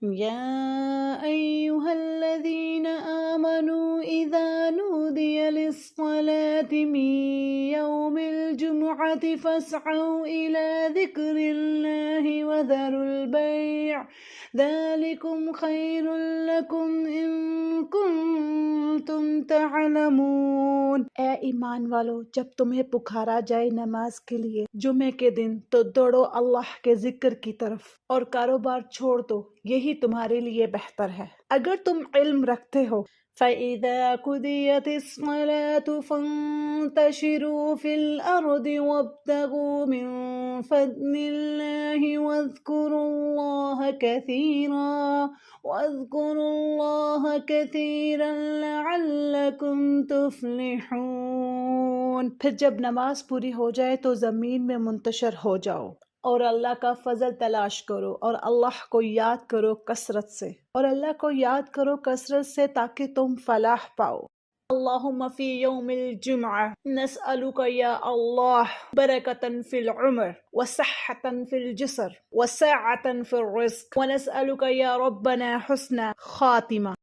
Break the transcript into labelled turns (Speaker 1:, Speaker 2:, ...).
Speaker 1: يا أيها الذين آمنوا إذا نودي للصلاة من يوم الجمعة فاسعوا إلى ذكر الله وذروا البيع ذلكم خير لكم إن كنتم تعلمون۔ اے ایمان والو، جب تمہیں پکارا جائے نماز کے لیے جمعے کے دن تو دوڑو اللہ کے ذکر کی طرف اور کاروبار چھوڑ دو، یہی تمہارے لیے بہتر ہے اگر تم علم رکھتے ہو۔ فَإِذَا قُضِيَتِ الصَّلَاةُ فَانتَشِرُوا فِي الْأَرْضِ وَابْتَغُوا مِن فَضْلِ اللَّهِ وَاذْكُرُوا اللَّهَ كَثِيرًا لَعَلَّكُمْ تُفْلِحُونَ۔ پھر جب نماز پوری ہو جائے تو زمین میں منتشر ہو جاؤ اور اللہ کا فضل تلاش کرو اور اللہ کو یاد کرو کثرت سے، تاکہ تم فلاح پاؤ۔ اللہم فی یوم الجمعہ نسألک یا اللہ برکۃ فی العمر وصحۃ فی الجسر وسعۃ فی الرزق ونسألک یا ربنا حسن خاتمہ۔